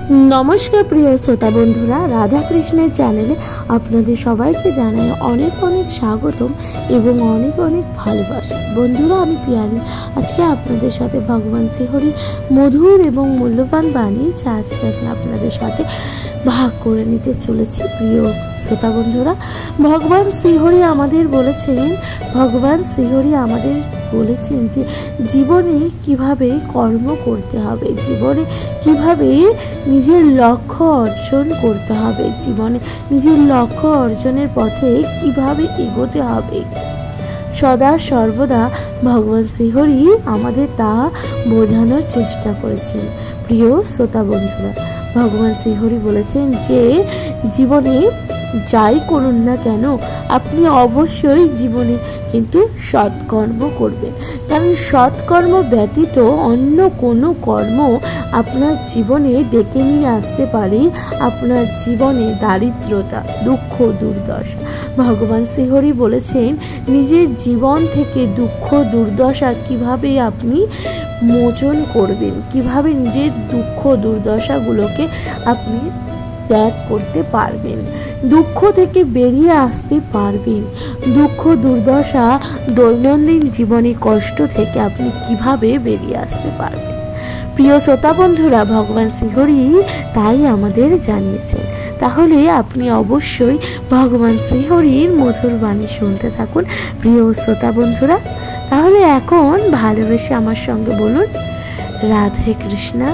नमस्कार प्रिय श्रोता बंधुरा राधा कृष्णेर चैनेले आपनादेर सबाइके जानाई अनेक अनेक स्वागतम एवं अनेक अनेक भालोबासा। बंधुरा आमि पियाली आजके आपनादेर साथे भगवान श्रीहरि मधुर एवं मूल्यवान बाणी आजके आपनादेर साथे भाग करे निते चलेछि। प्रिय श्रोता बंधुरा भगवान श्रीहरि आमादेर बोलेछेन भगवान श्रीहरि आमादेर बोलेছেন যে জীবনে কিভাবে কর্ম করতে হবে, জীবনে কিভাবে নিজের লক্ষ্য অর্জন করতে হবে, জীবনে নিজের লক্ষ্য অর্জনের পথে কিভাবে এগোতে হবে, সদা সর্বদা ভগবান শ্রীহরি আমাদের তা বোঝানোর চেষ্টা করেছেন। প্রিয় শ্রোতা বন্ধুরা ভগবান শ্রীহরি বলেছেন যে জীবনে যাই করুন না কেন আপনি অবশ্যই জীবনে কিন্তু সৎকর্ম করবেন, কারণ সৎকর্ম ব্যতীত অন্য কোনো কর্ম আপনার জীবনে ডেকে নিয়ে আসতে পারে আপনার জীবনে দারিদ্রতা, দুঃখ, দুর্দশা। ভগবান শ্রীহরি বলেছেন নিজের জীবন থেকে দুঃখ দুর্দশা কিভাবে আপনি মোচন করবেন, কিভাবে নিজের দুঃখ দুর্দশাগুলোকে আপনি ত্যাগ করতে পারবেন, দুঃখ থেকে বেরিয়ে আসতে পারবেন, দুঃখ দুর্দশা দৈনন্দিন জীবনে কষ্ট থেকে আপনি কিভাবে বেরিয়ে আসতে পারবেন। প্রিয় শ্রোতা বন্ধুরা ভগবান শ্রীহরি তাই আমাদের জানিয়েছেন। তাহলে আপনি অবশ্যই ভগবান শ্রীহরির মধুর বাণী শুনতে থাকুন। প্রিয় শ্রোতা বন্ধুরা তাহলে এখন ভালোবেসে আমার সঙ্গে বলুন রাধে কৃষ্ণা।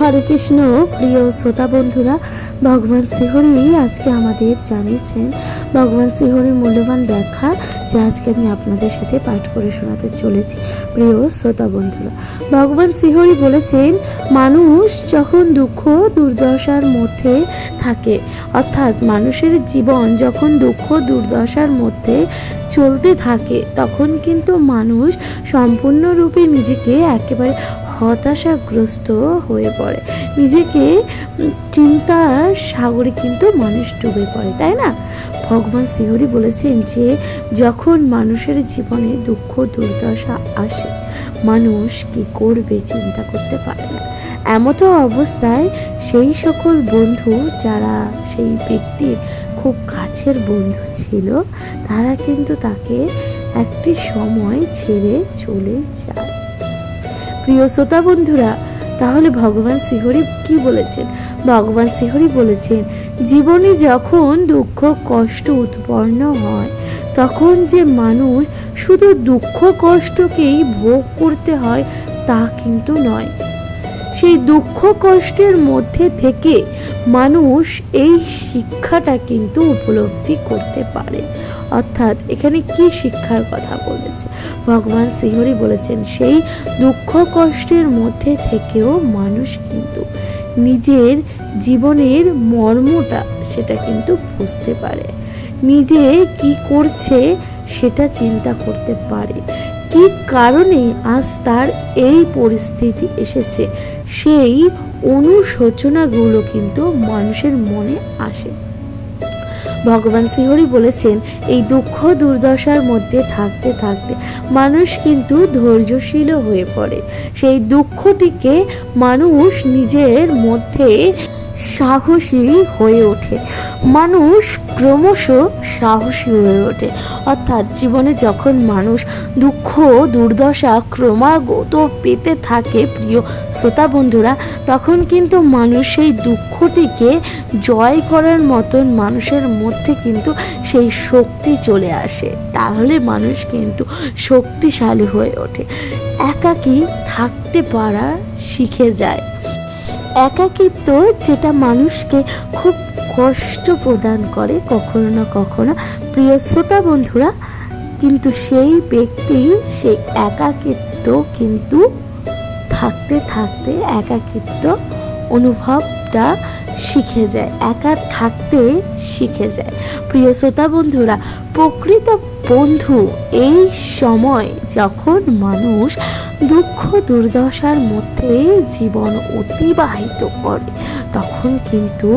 हरे कृष्ण। प्रिय श्रोता बंधुरा भगवान श्रीहरि आज के आमादेर जानिয়েছেন भगवान श्रीहरिर मूल्यवान व्याख्या जे आज के आमि आपनादेर साथे पाठ करे शोनाते चलेछि। प्रिय श्रोता बंधुरा भगवान श्रीहरि बोलेছেন मानुष যখন दुःख दुर्दशार मध्य থাকে अर्थात मानुषेर जीवन যখন दुःख दुर्दशार मध्य चलते থাকে তখন কিন্তু মানুষ সম্পূর্ণরূপে নিজেকে একেবারে হতাশাগ্রস্ত হয়ে পড়ে, নিজেকে চিন্তার সাগরে কিন্তু মানুষ ডুবে পড়ে, তাই না? ভগবান শ্রীহরি বলেছেন যে যখন মানুষের জীবনে দুঃখ দুর্দশা আসে মানুষ কি করবে চিন্তা করতে পারে না। এমতো অবস্থায় সেই সকল বন্ধু যারা সেই ব্যক্তির খুব কাছের বন্ধু ছিল তারা কিন্তু তাকে একটি সময় ছেড়ে চলে যায়। প্রিয় শ্রোতা বন্ধুরা তাহলে ভগবান শ্রীহরি কি বলেছেন? ভগবান শ্রীহরি বলেছেন জীবনে যখন দুঃখ কষ্ট উৎপন্ন হয় তখন যে মানুষ শুধু দুঃখ কষ্টকেই ভোগ করতে হয় তা কিন্তু নয়, সেই দুঃখ কষ্টের মধ্যে থেকে মানুষ এই শিক্ষাটা কিন্তু উপলব্ধি করতে পারে। অর্থাৎ এখানে কি শিক্ষার কথা বলেছে ভগবান শ্রীহরি বলেছেন সেই দুঃখ কষ্টের মধ্যে থেকেও মানুষ কিন্তু নিজের জীবনের মর্মটা সেটা কিন্তু বুঝতে পারে, নিজে কি করছে সেটা চিন্তা করতে পারে, কি কারণে আজ তার এই পরিস্থিতি এসেছে সেই অনুশোচনাগুলো কিন্তু মানুষের মনে আসে। ভগবান শ্রীহরি বলেছেন এই দুঃখ দুর্দশার মধ্যে থাকতে থাকতে মানুষ কিন্তু ধৈর্যশীল হয়ে পড়ে, সেই দুঃখটিকে মানুষ নিজের মধ্যে সাহসী হয়ে ওঠে, মানুষ ক্রমশ সাহসী হয়ে ওঠে। অর্থাৎ জীবনে যখন মানুষ দুঃখ দুর্দশা ক্রমাগত পেতে থাকে প্রিয় শ্রোতা বন্ধুরা তখন কিন্তু মানুষ সেই দুঃখটিকে জয় করার মতন মানুষের মধ্যে কিন্তু সেই শক্তি চলে আসে, তাহলে মানুষ কিন্তু শক্তিশালী হয়ে ওঠে, একাকী থাকতে পারা শিখে যায়। একাকিত্ব যেটা মানুষকে খুব কষ্ট প্রদান করে কখনো না কখনো প্রিয় শ্রোতা বন্ধুরা, কিন্তু সেই ব্যক্তি সেই একাকিত্ব কিন্তু থাকতে থাকতে একাকিত্ব অনুভবটা শিখে যায়, একা থাকতে শিখে যায়। প্রিয় শ্রোতা বন্ধুরা প্রকৃত বন্ধু এই সময় যখন মানুষ দুঃখ দুর্দশার মধ্যে জীবন অতিবাহিত করে তখন কিন্তু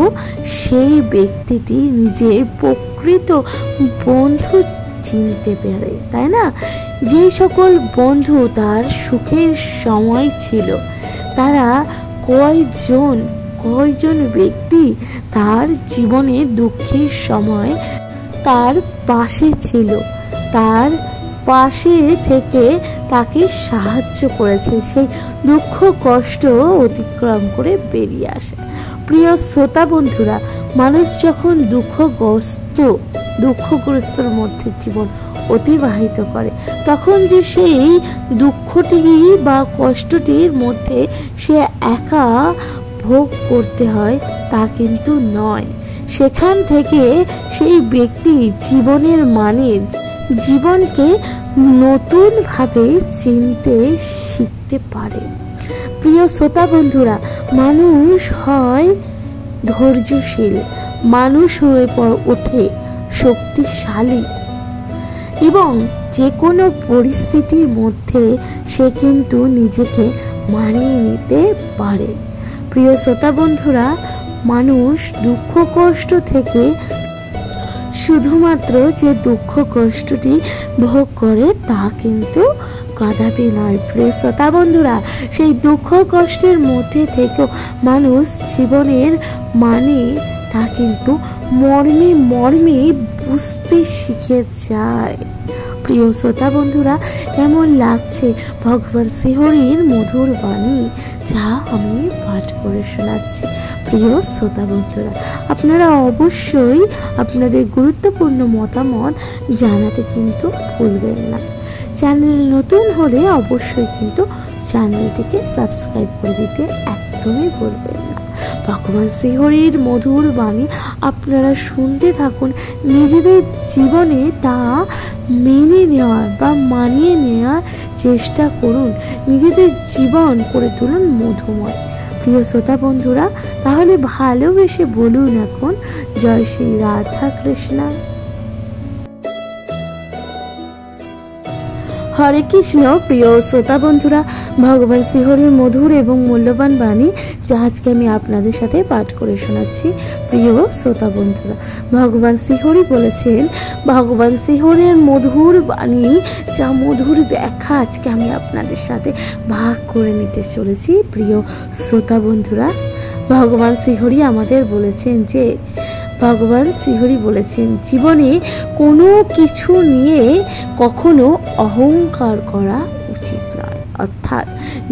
সেই ব্যক্তিটি নিজের প্রকৃত বন্ধু চিনতে পারে, তাই না? যে সকল বন্ধু তার সুখের সময় ছিল, তারা কয়জন ব্যক্তি তার জীবনে দুঃখের সময় তার পাশে ছিল, তার পাশে থেকে তাকে সাহায্য করেছে, সেই দুঃখ কষ্ট অতিক্রম করে বেরিয়ে আসে। প্রিয় শ্রোতা বন্ধুরা, মানুষ যখন দুঃখগ্রস্তর মধ্যে জীবন অতিবাহিত করে, তখন যে সেই দুঃখটি বা কষ্টটির মধ্যে সে একা ভোগ করতে হয় তা কিন্তু নয়। সেখান থেকে সেই ব্যক্তি জীবনের জীবনকে নতুনভাবে চিনতে শিখতে পারে। প্রিয় শ্রোতা বন্ধুরা, মানুষ হয় ধৈর্যশীল, মানুষ হয়ে ওঠে শক্তিশালী এবং যে কোনো পরিস্থিতির মধ্যে সে কিন্তু নিজেকে মানিয়ে নিতে পারে। প্রিয় শ্রোতা বন্ধুরা, মানুষ দুঃখ কষ্ট থেকে শুধুমাত্র যে দুঃখ কষ্টটি ভোগ করে তা কিন্তু কদাপি নয়। প্রিয় শ্রোতা বন্ধুরা, সেই দুঃখ কষ্টের মধ্যে থেকেও মানুষ জীবনের তা কিন্তু মর্মে বুঝতে শিখে যায়। প্রিয় শ্রোতা বন্ধুরা, কেমন লাগছে ভগবান শ্রীহরির মধুর বাণী যা আমি পাঠ করে শোনাচ্ছি? প্রিয় শ্রোতা বন্ধুরা, আপনারা অবশ্যই আপনাদের গুরুত্বপূর্ণ মতামত জানাতে কিন্তু ভুলবেন না। চ্যানেল নতুন হলে অবশ্যই কিন্তু চ্যানেলটিকে সাবস্ক্রাইব করে দিতে একদমই ভুলবেন না। ভগবান শ্রীহরির মধুর বাণী আপনারা শুনতে থাকুন, নিজেদের জীবনে তা মেনে নেওয়ার বা মানিয়ে নেওয়ার চেষ্টা করুন, নিজেদের জীবন করে তুলুন মধুময়। প্রিয় শ্রোতা বন্ধুরা, তাহলে ভালোবেসে বলুন এখন জয় শ্রী রাধা কৃষ্ণা। হরে কৃষ্ণ। প্রিয় শ্রোতা বন্ধুরা, ভগবান শ্রীহরির মধুর এবং মূল্যবান বাণী যা আজকে আমি আপনাদের সাথে পাঠ করে শোনাচ্ছি। প্রিয় শ্রোতা বন্ধুরা, ভগবান শ্রীহরি বলেছেন, ভগবান শ্রীহরির মধুর বাণী যা মধুর ব্যাখ্যা আজকে আমি আপনাদের সাথে ভাগ করে নিতে চলেছি। প্রিয় শ্রোতা বন্ধুরা, ভগবান শ্রীহরি আমাদের বলেছেন যে ভগবান শ্রীহরি বলেছেন জীবনে কোনো কিছু নিয়ে কখনো অহংকার করা উচিত নয়। অর্থাৎ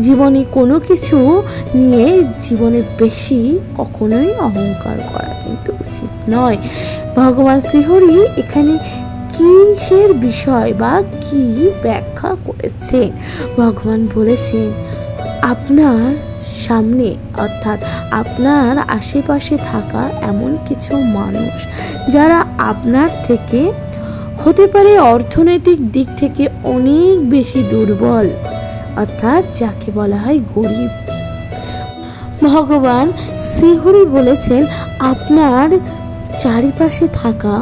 জীবনে কোনো কিছু নিয়ে জীবনে বেশি কখনোই অহংকার করা কিন্তু উচিত নয়। ভগবান শ্রীহরি এখানে কিসের বিষয় বা কি ব্যাখ্যা করেছেন? ভগবান বলেছেন, আপনার সামনে অর্থাৎ আপনার আশেপাশে থাকা এমন কিছু মানুষ যারা আপনার থেকে হতে পারে অর্থনৈতিক দিক থেকে অনেক বেশি দুর্বল, অর্থাৎ যাকে বলা হয় গরিব। ভগবান শ্রীহরি বলেছেন, আপনার চারিপাশে থাকা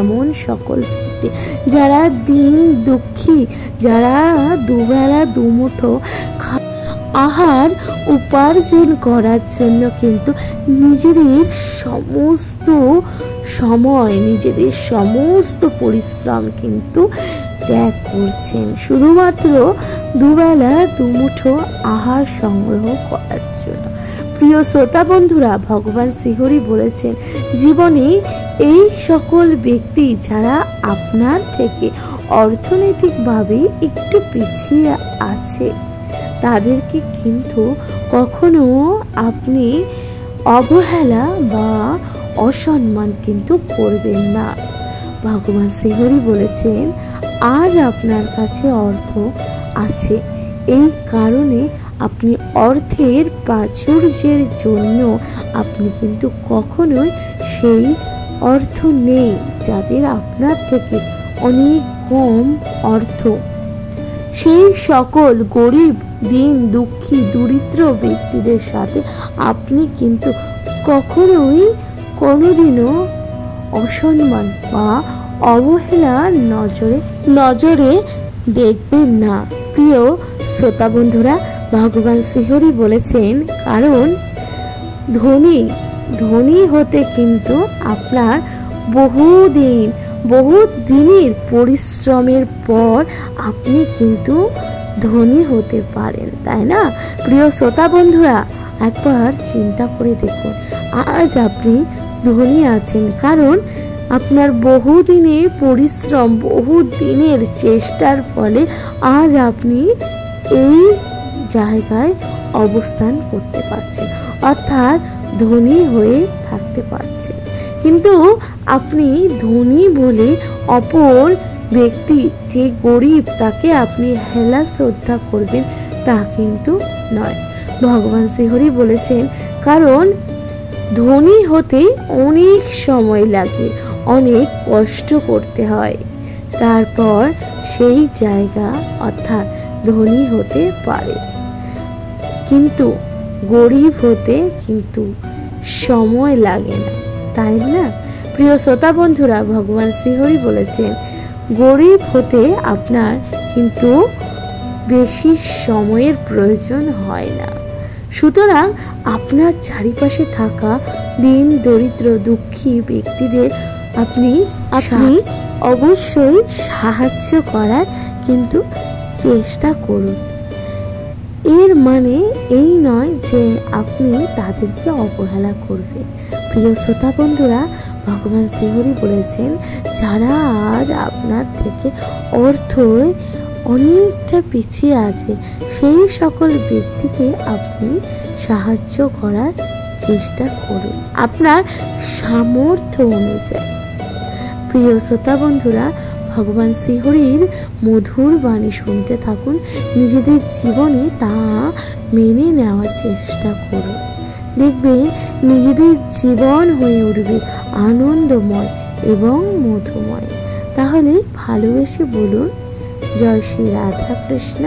এমন সকল ব্যক্তি যারা দিন দুঃখী, যারা দুবেলা দুমুঠো আহার উপার্জন করার জন্য কিন্তু নিজেদের সমস্ত সময়, নিজেদের সমস্ত পরিশ্রম কিন্তু ত্যাগ করছেন শুধুমাত্র দুবেলা দুমুঠো আহার সংগ্রহ করার জন্য। প্রিয় শ্রোতা বন্ধুরা, ভগবান শ্রীহরি বলেছেন জীবনে এই সকল ব্যক্তি যারা আপনার থেকে অর্থনৈতিকভাবে একটু পিছিয়ে আছে তাদেরকে কিন্তু কখনো আপনি অবহেলা বা অসম্মান কিন্তু করবেন না। ভগবান শ্রীহরি বলেছেন আজ আপনার কাছে অর্থ আছে, এই কারণে আপনি অর্থের প্রাচুর্যের জন্য আপনি কিন্তু কখনোই সেই অর্থ নেই যাদের আপনার থেকে অনেক কম অর্থ, সেই সকল গরিব দিন দুঃখী দরিদ্র ব্যক্তিদের সাথে আপনি কিন্তু কখনোই কোনোদিনও অসম্মান বা অবহেলার নজরে দেখবেন না। প্রিয় শ্রোতা বন্ধুরা, ভগবান শ্রীহরি বলেছেন কারণ ধনী হতে কিন্তু আপনার বহুদিন বহুত দিনের পরিশ্রমের পর আপনি কিন্তু ধনী হতে পারেন, তাই না? প্রিয় শ্রোতা বন্ধুরা, একবার চিন্তা করে দেখুন, আজ আপনি ধনী আছেন কারণ আপনার বহুদিনের পরিশ্রম, বহুদিনের চেষ্টার ফলে আজ আপনি এই জায়গায় অবস্থান করতে পারছেন, অর্থাৎ ধনী হয়ে থাকতে পারছেন। কিন্তু আপনি ধনী বলে অপর ব্যক্তি যে গরিব তাকে আপনি হেলা শ্রদ্ধা করবেন তা কিন্তু নয়। ভগবান শ্রীহরি বলেছেন, কারণ ধনী হতে অনেক সময় লাগে, অনেক কষ্ট করতে হয়, তারপর সেই জায়গা অর্থাৎ ধনী হতে পারে। কিন্তু গরিব হতে কিন্তু সময় লাগে না, তাই না? প্রিয় শ্রোতা বন্ধুরা, ভগবান শ্রীহরি বলেছেন, গরিব হতে আপনার কিন্তু বেশি সময়ের প্রয়োজন হয় না। সুতরাং আপনার চারিপাশে থাকা দিন দরিদ্র দুঃখী ব্যক্তিদের আপনি অবশ্যই সাহায্য করার কিন্তু চেষ্টা করুন। এর মানে এই নয় যে আপনি তাদেরকে অবহেলা করবেন। প্রিয় শ্রোতা বন্ধুরা, ভগবান শ্রীহরি বলেছেন, যারা আজ আপনার থেকে অর্থ অনেকটা পিছিয়ে আছে সেই সকল ব্যক্তিকে আপনি সাহায্য করার চেষ্টা করুন আপনার সামর্থ্য অনুযায়ী। প্রিয় শ্রোতা বন্ধুরা, ভগবান শ্রীহরির মধুর বাণী শুনতে থাকুন, নিজেদের জীবনে তা মেনে নেওয়ার চেষ্টা করুন। দেখবে নিজেদের জীবন হয়ে উঠবে আনন্দময় এবং মধুময়। তাহলে ভালোবেসে বলুন, জয় শ্রী রাধা কৃষ্ণ।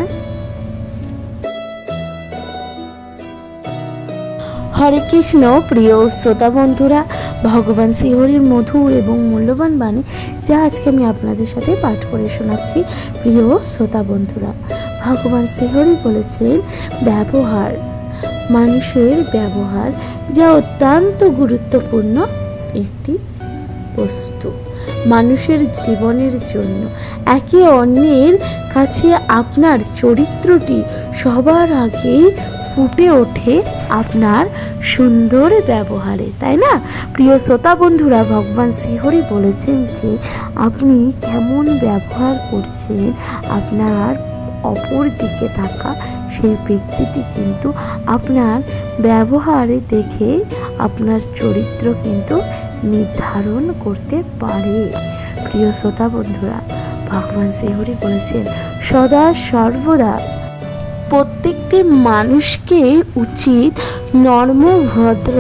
হরে কৃষ্ণ। প্রিয় শ্রোতা বন্ধুরা, ভগবান শ্রীহরির মধুর এবং মূল্যবান বাণী যা আজকে আমি আপনাদের সাথে পাঠ করে শোনাচ্ছি। প্রিয় শ্রোতা বন্ধুরা, ভগবান শ্রীহরি বলেছেন, ব্যবহার, মানুষের ব্যবহার যা অত্যন্ত গুরুত্বপূর্ণ একটি বস্তু মানুষের জীবনের জন্য। একে অন্যের কাছে আপনার চরিত্রটি সবার আগে ফুটে ওঠে আপনার সুন্দর ব্যবহারে, তাই না? প্রিয় শ্রোতা বন্ধুরা, ভগবান শ্রীহরি বলেছেন যে আপনি কেমন ব্যবহার করছেন, আপনার অপর দিকে থাকা সেই ব্যক্তিটি কিন্তু আপনার ব্যবহারে দেখে আপনার চরিত্র কিন্তু নির্ধারণ করতে পারে। প্রিয় শ্রোতা বন্ধুরা, ভগবান শ্রীহরি বলেছেন, সদা সর্বদা প্রত্যেকটি মানুষকে উচিত নর্ম, ভদ্র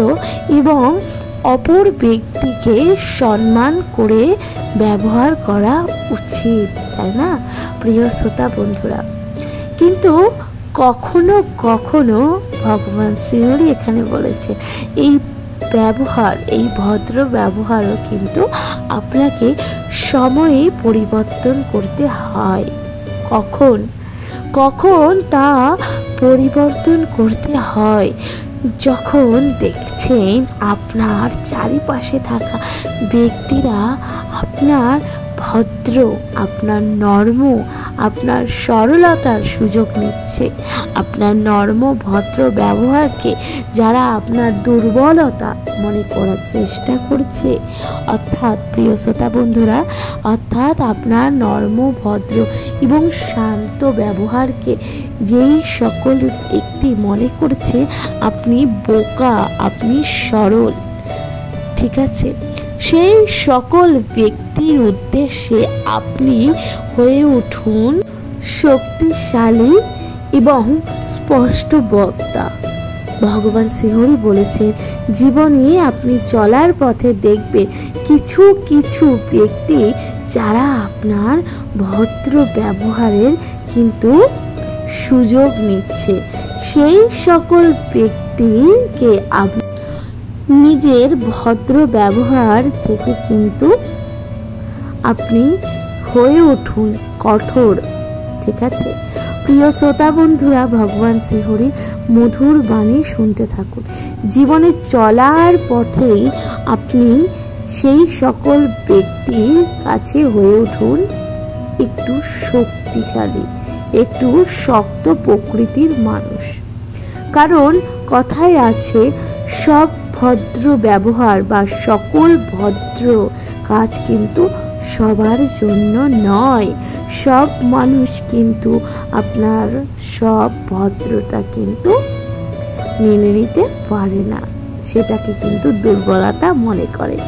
এবং অপর ব্যক্তিকে সম্মান করে ব্যবহার করা উচিত, তাই না? প্রিয় শ্রোতা বন্ধুরা, কিন্তু কখনো কখনো ভগবান শ্রীহরি এখানে বলেছে এই ব্যবহার, এই ভদ্র ব্যবহারও কিন্তু আপনাকে সময়ে পরিবর্তন করতে হয়। কখন কখন তা পরিবর্তন করতে হয়? যখন দেখছেন আপনার চারিপাশে থাকা ব্যক্তিরা আপনার ভদ্র, আপনার নর্ম, আপনার সরলতার সুযোগ নিচ্ছে, আপনার নর্ম ভদ্র ব্যবহারকে যারা আপনার দুর্বলতা মনে করার চেষ্টা করছে, অর্থাৎ প্রিয় শ্রোতা বন্ধুরা, অর্থাৎ আপনার নর্ম, ভদ্র এবং শান্ত ব্যবহারকে যেই সকল ব্যক্তি মনে করছে আপনি বোকা, আপনি সরল, ঠিক আছে, সেই সকল ব্যক্তির উদ্দেশ্যে আপনি হয়ে উঠুন শক্তিশালী এবং স্পষ্ট বক্তা। ভগবান শ্রীহরি বলেছেন, জীবনে আপনি চলার পথে দেখবেন কিছু কিছু ব্যক্তি যারা আপনার ভদ্র ব্যবহারের কিন্তু সুযোগ নিচ্ছে। সেই সকল ব্যক্তিকে আপনি নিজের ভদ্র ব্যবহার থেকে কিন্তু আপনি হয়ে উঠুন কঠোর, ঠিক আছে? প্রিয় শ্রোতা বন্ধুরা, ভগবান শ্রীহরি মধুর বাণী শুনতে থাকুন। জীবনে চলার পথেই আপনি সেই সকল ব্যক্তির কাছে হয়ে উঠুন একটু শক্তিশালী, একটু শক্ত প্রকৃতির মানুষ। কারণ কথায় আছে, সব ভদ্র ব্যবহার বা সকল ভদ্র কাজ কিন্তু সবার জন্য নয়। সব মানুষ কিন্তু আপনার সব ভদ্রতা কিন্তু মেনে নিতে পারে না, সেটাকে কিন্তু দুর্বলতা মনে করে।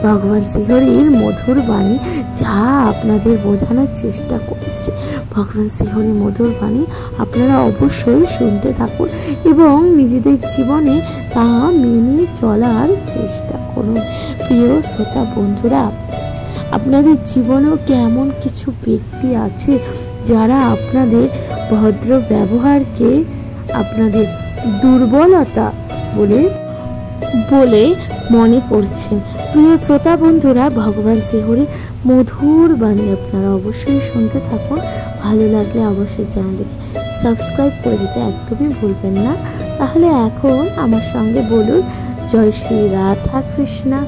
ভগবান শ্রীহরির মধুর বাণী যা আপনাদের বোঝানোর চেষ্টা করছে, ভগবান শ্রীহরির মধুর বাণী আপনারা অবশ্যই শুনতে থাকুন এবং নিজেদের জীবনে তা মেনে চলার চেষ্টা করুন। প্রিয় শ্রোতা বন্ধুরা, আপনাদের জীবনেও কি এমন কিছু ব্যক্তি আছে যারা আপনাদের ভদ্র ব্যবহারকে আপনাদের দুর্বলতা বলে মনে করছেন? প্রিয় শ্রোতা বন্ধুরা, ভগবান শ্রীহরির মধুর বাণী আপনারা অবশ্যই শুনতে থাকুন। ভালো লাগলে অবশ্যই চ্যানেলটিকে সাবস্ক্রাইব করে দিতে একদমই ভুলবেন না। তাহলে এখন আমার সঙ্গে বলুন, জয় শ্রী রাধা কৃষ্ণা।